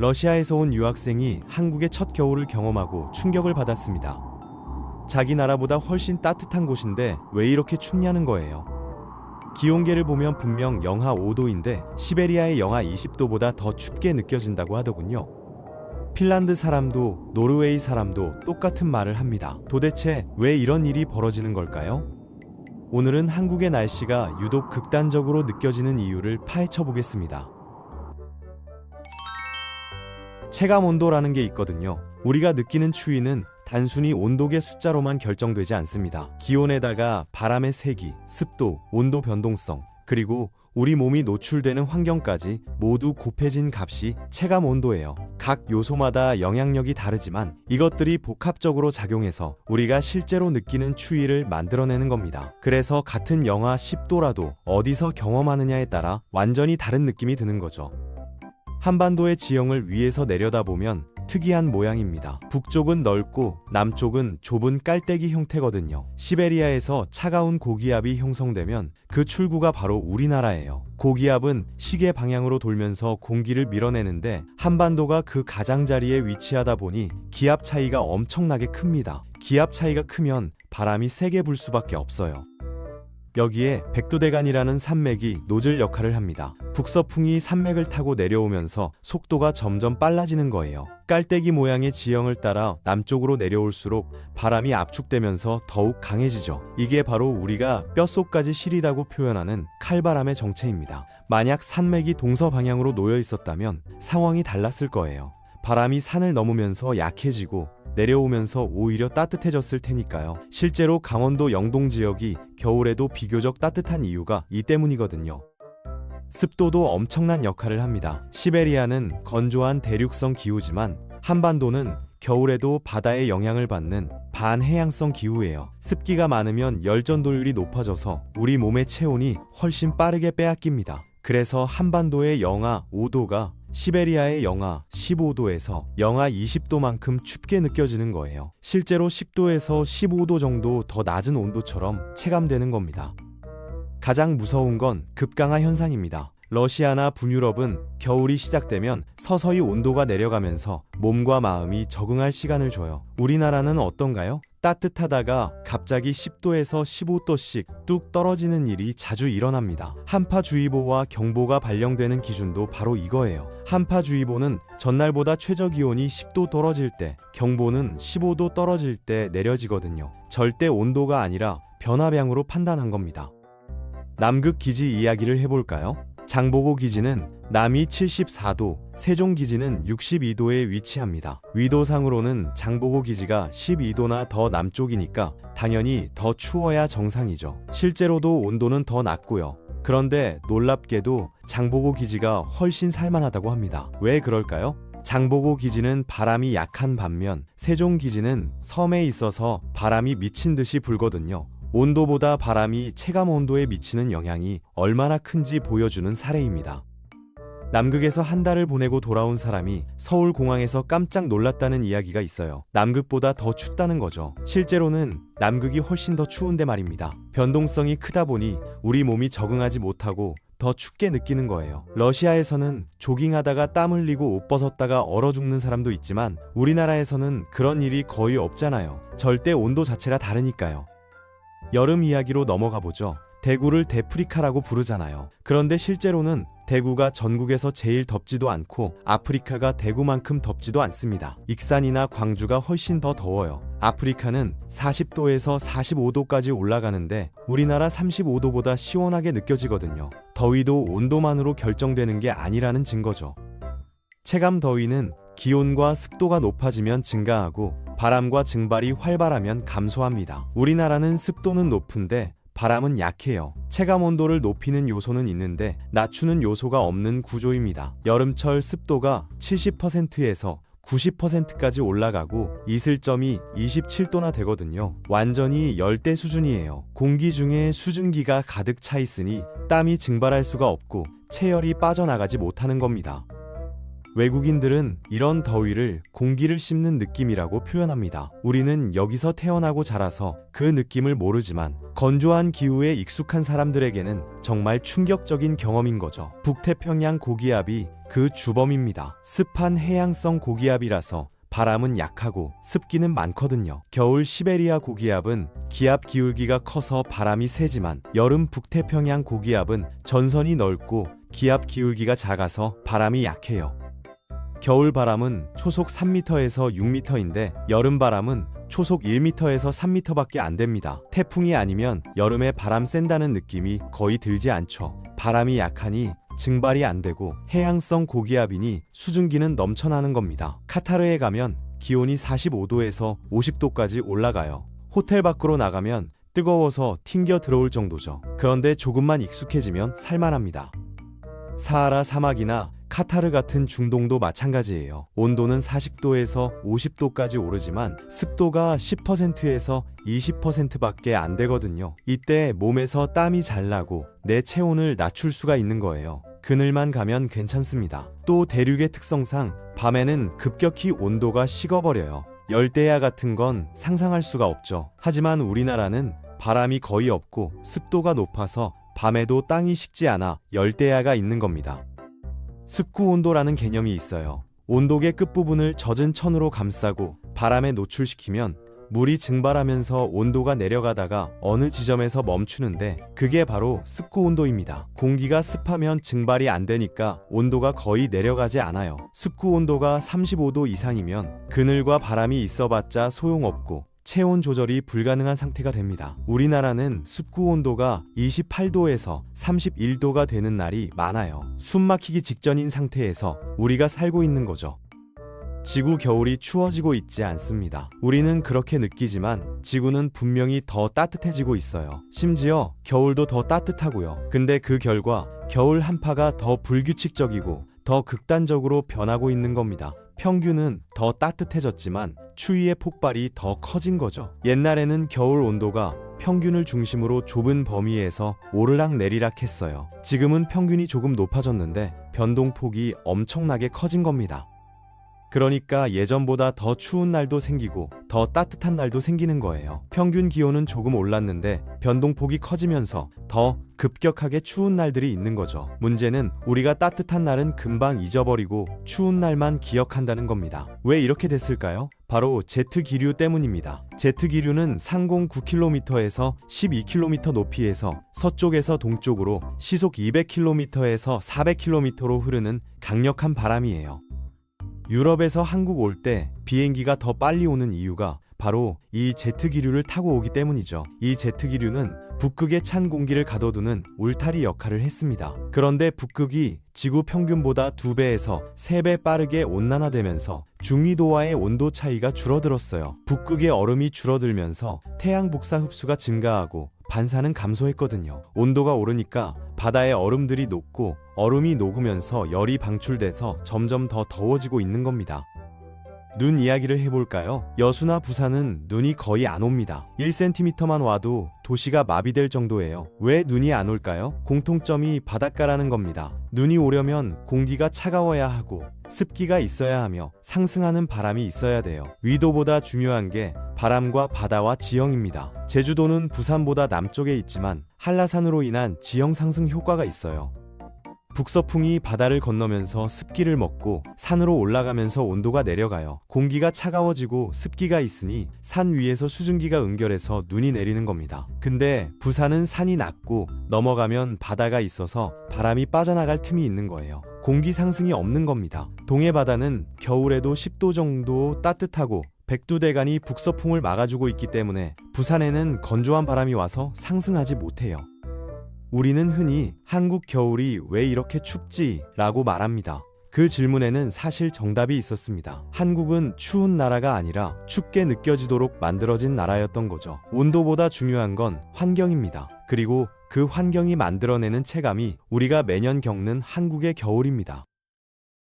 러시아에서 온 유학생이 한국의 첫 겨울을 경험하고 충격을 받았습니다. 자기 나라보다 훨씬 따뜻한 곳인데 왜 이렇게 춥냐는 거예요. 기온계를 보면 분명 영하 5도인데 시베리아의 영하 20도보다 더 춥게 느껴진다고 하더군요. 핀란드 사람도 노르웨이 사람도 똑같은 말을 합니다. 도대체 왜 이런 일이 벌어지는 걸까요? 오늘은 한국의 날씨가 유독 극단적으로 느껴지는 이유를 파헤쳐 보겠습니다. 체감 온도라는 게 있거든요. 우리가 느끼는 추위는 단순히 온도계 숫자로만 결정되지 않습니다. 기온에다가 바람의 세기, 습도, 온도 변동성, 그리고 우리 몸이 노출되는 환경까지 모두 곱해진 값이 체감 온도예요. 각 요소마다 영향력이 다르지만 이것들이 복합적으로 작용해서 우리가 실제로 느끼는 추위를 만들어내는 겁니다. 그래서 같은 영하 10도라도 어디서 경험하느냐에 따라 완전히 다른 느낌이 드는 거죠. 한반도의 지형을 위에서 내려다보면 특이한 모양입니다. 북쪽은 넓고 남쪽은 좁은 깔때기 형태거든요. 시베리아에서 차가운 고기압이 형성되면 그 출구가 바로 우리나라예요. 고기압은 시계 방향으로 돌면서 공기를 밀어내는데 한반도가 그 가장자리에 위치하다 보니 기압 차이가 엄청나게 큽니다. 기압 차이가 크면 바람이 세게 불 수밖에 없어요. 여기에 백두대간이라는 산맥이 노즐 역할을 합니다. 북서풍이 산맥을 타고 내려오면서 속도가 점점 빨라지는 거예요. 깔때기 모양의 지형을 따라 남쪽으로 내려올수록 바람이 압축되면서 더욱 강해지죠. 이게 바로 우리가 뼛속까지 시리다고 표현하는 칼바람의 정체입니다. 만약 산맥이 동서 방향으로 놓여 있었다면 상황이 달랐을 거예요. 바람이 산을 넘으면서 약해지고 내려오면서 오히려 따뜻해졌을 테니까요. 실제로 강원도 영동 지역이 겨울에도 비교적 따뜻한 이유가 이 때문이거든요. 습도도 엄청난 역할을 합니다. 시베리아는 건조한 대륙성 기후지만 한반도는 겨울에도 바다의 영향을 받는 반해양성 기후예요. 습기가 많으면 열전도율이 높아져서 우리 몸의 체온이 훨씬 빠르게 빼앗깁니다. 그래서 한반도의 영하 5도가 시베리아의 영하 15도에서 영하 20도만큼 춥게 느껴지는 거예요. 실제로 10도에서 15도 정도 더 낮은 온도처럼 체감되는 겁니다. 가장 무서운 건 급강하 현상입니다. 러시아나 북유럽은 겨울이 시작되면 서서히 온도가 내려가면서 몸과 마음이 적응할 시간을 줘요. 우리나라는 어떤가요? 따뜻하다가 갑자기 10도에서 15도씩 뚝 떨어지는 일이 자주 일어납니다. 한파주의보와 경보가 발령되는 기준도 바로 이거예요. 한파주의보는 전날보다 최저기온이 10도 떨어질 때, 경보는 15도 떨어질 때 내려지거든요. 절대 온도가 아니라 변화량으로 판단한 겁니다. 남극 기지 이야기를 해볼까요? 장보고 기지는 남위 74도, 세종 기지는 62도에 위치합니다. 위도상으로는 장보고 기지가 12도나 더 남쪽이니까 당연히 더 추워야 정상이죠. 실제로도 온도는 더 낮고요. 그런데 놀랍게도 장보고 기지가 훨씬 살만하다고 합니다. 왜 그럴까요? 장보고 기지는 바람이 약한 반면 세종 기지는 섬에 있어서 바람이 미친 듯이 불거든요. 온도보다 바람이 체감 온도에 미치는 영향이 얼마나 큰지 보여주는 사례입니다. 남극에서 한 달을 보내고 돌아온 사람이 서울공항에서 깜짝 놀랐다는 이야기가 있어요. 남극보다 더 춥다는 거죠. 실제로는 남극이 훨씬 더 추운데 말입니다. 변동성이 크다 보니 우리 몸이 적응하지 못하고 더 춥게 느끼는 거예요. 러시아에서는 조깅하다가 땀 흘리고 옷 벗었다가 얼어 죽는 사람도 있지만 우리나라에서는 그런 일이 거의 없잖아요. 절대 온도 자체가 다르니까요. 여름 이야기로 넘어가 보죠. 대구를 대프리카라고 부르잖아요. 그런데 실제로는 대구가 전국에서 제일 덥지도 않고 아프리카가 대구만큼 덥지도 않습니다. 익산이나 광주가 훨씬 더 더워요. 아프리카는 40도에서 45도까지 올라가는데 우리나라 35도보다 시원하게 느껴지거든요. 더위도 온도만으로 결정되는 게 아니라는 증거죠. 체감 더위는 기온과 습도가 높아지면 증가하고 바람과 증발이 활발하면 감소합니다. 우리나라는 습도는 높은데 바람은 약해요. 체감 온도를 높이는 요소는 있는데 낮추는 요소가 없는 구조입니다. 여름철 습도가 70%에서 90%까지 올라가고 이슬점이 27도나 되거든요. 완전히 열대 수준이에요. 공기 중에 수증기가 가득 차 있으니 땀이 증발할 수가 없고 체열이 빠져나가지 못하는 겁니다. 외국인들은 이런 더위를 공기를 씹는 느낌이라고 표현합니다. 우리는 여기서 태어나고 자라서 그 느낌을 모르지만 건조한 기후에 익숙한 사람들에게는 정말 충격적인 경험인 거죠. 북태평양 고기압이 그 주범입니다. 습한 해양성 고기압이라서 바람은 약하고 습기는 많거든요. 겨울 시베리아 고기압은 기압 기울기가 커서 바람이 세지만 여름 북태평양 고기압은 전선이 넓고 기압 기울기가 작아서 바람이 약해요. 겨울 바람은 초속 3m에서 6m인데 여름 바람은 초속 1m에서 3m밖에 안 됩니다. 태풍이 아니면 여름에 바람 센다는 느낌이 거의 들지 않죠. 바람이 약하니 증발이 안 되고 해양성 고기압이니 수증기는 넘쳐나는 겁니다. 카타르에 가면 기온이 45도에서 50도까지 올라가요. 호텔 밖으로 나가면 뜨거워서 튕겨 들어올 정도죠. 그런데 조금만 익숙해지면 살만합니다. 사하라 사막이나 카타르 같은 중동도 마찬가지예요. 온도는 40도에서 50도까지 오르지만 습도가 10%에서 20%밖에 안 되거든요. 이때 몸에서 땀이 잘 나고 내 체온을 낮출 수가 있는 거예요. 그늘만 가면 괜찮습니다. 또 대륙의 특성상 밤에는 급격히 온도가 식어버려요. 열대야 같은 건 상상할 수가 없죠. 하지만 우리나라는 바람이 거의 없고 습도가 높아서 밤에도 땅이 식지 않아 열대야가 있는 겁니다. 습구온도라는 개념이 있어요. 온도계 끝부분을 젖은 천으로 감싸고 바람에 노출시키면 물이 증발하면서 온도가 내려가다가 어느 지점에서 멈추는데 그게 바로 습구온도입니다. 공기가 습하면 증발이 안 되니까 온도가 거의 내려가지 않아요. 습구온도가 35도 이상이면 그늘과 바람이 있어봤자 소용없고 체온 조절이 불가능한 상태가 됩니다. 우리나라는 습구 온도가 28도에서 31도가 되는 날이 많아요. 숨 막히기 직전인 상태에서 우리가 살고 있는 거죠. 지구 겨울이 추워지고 있지 않습니다. 우리는 그렇게 느끼지만 지구는 분명히 더 따뜻해지고 있어요. 심지어 겨울도 더 따뜻하고요. 근데 그 결과 겨울 한파가 더 불규칙적이고 더 극단적으로 변하고 있는 겁니다. 평균은 더 따뜻해졌지만 추위의 폭발이 더 커진 거죠. 옛날에는 겨울 온도가 평균을 중심으로 좁은 범위에서 오르락내리락 했어요. 지금은 평균이 조금 높아졌는데 변동폭이 엄청나게 커진 겁니다. 그러니까 예전보다 더 추운 날도 생기고 더 따뜻한 날도 생기는 거예요. 평균 기온은 조금 올랐는데 변동폭이 커지면서 더 급격하게 추운 날들이 있는 거죠. 문제는 우리가 따뜻한 날은 금방 잊어버리고 추운 날만 기억한다는 겁니다. 왜 이렇게 됐을까요? 바로 제트 기류 때문입니다. 제트 기류는 상공 9km에서 12km 높이에서 서쪽에서 동쪽으로 시속 200km에서 400km로 흐르는 강력한 바람이에요. 유럽에서 한국 올 때 비행기가 더 빨리 오는 이유가 바로 이 제트 기류를 타고 오기 때문이죠. 이 제트 기류는 북극의 찬 공기를 가둬두는 울타리 역할을 했습니다. 그런데 북극이 지구 평균보다 2배에서 3배 빠르게 온난화되면서 중위도와의 온도 차이가 줄어들었어요. 북극의 얼음이 줄어들면서 태양 복사 흡수가 증가하고 반사는 감소했거든요. 온도가 오르니까 바다의 얼음들이 녹고 얼음이 녹으면서 열이 방출돼서 점점 더 더워지고 있는 겁니다. 눈 이야기를 해볼까요? 여수나 부산은 눈이 거의 안 옵니다. 1cm만 와도 도시가 마비될 정도예요. 왜 눈이 안 올까요? 공통점이 바닷가라는 겁니다. 눈이 오려면 공기가 차가워야 하고 습기가 있어야 하며 상승하는 바람이 있어야 돼요. 위도보다 중요한 게 바람과 바다와 지형입니다. 제주도는 부산보다 남쪽에 있지만 한라산으로 인한 지형 상승 효과가 있어요. 북서풍이 바다를 건너면서 습기를 먹고 산으로 올라가면서 온도가 내려가요. 공기가 차가워지고 습기가 있으니 산 위에서 수증기가 응결해서 눈이 내리는 겁니다. 근데 부산은 산이 낮고 넘어가면 바다가 있어서 바람이 빠져나갈 틈이 있는 거예요. 공기 상승이 없는 겁니다. 동해 바다는 겨울에도 10도 정도 따뜻하고 백두대간이 북서풍을 막아주고 있기 때문에 부산에는 건조한 바람이 와서 상승하지 못해요. 우리는 흔히 한국 겨울이 왜 이렇게 춥지? 라고 말합니다. 그 질문에는 사실 정답이 있었습니다. 한국은 추운 나라가 아니라 춥게 느껴지도록 만들어진 나라였던 거죠. 온도보다 중요한 건 환경입니다. 그리고 그 환경이 만들어내는 체감이 우리가 매년 겪는 한국의 겨울입니다.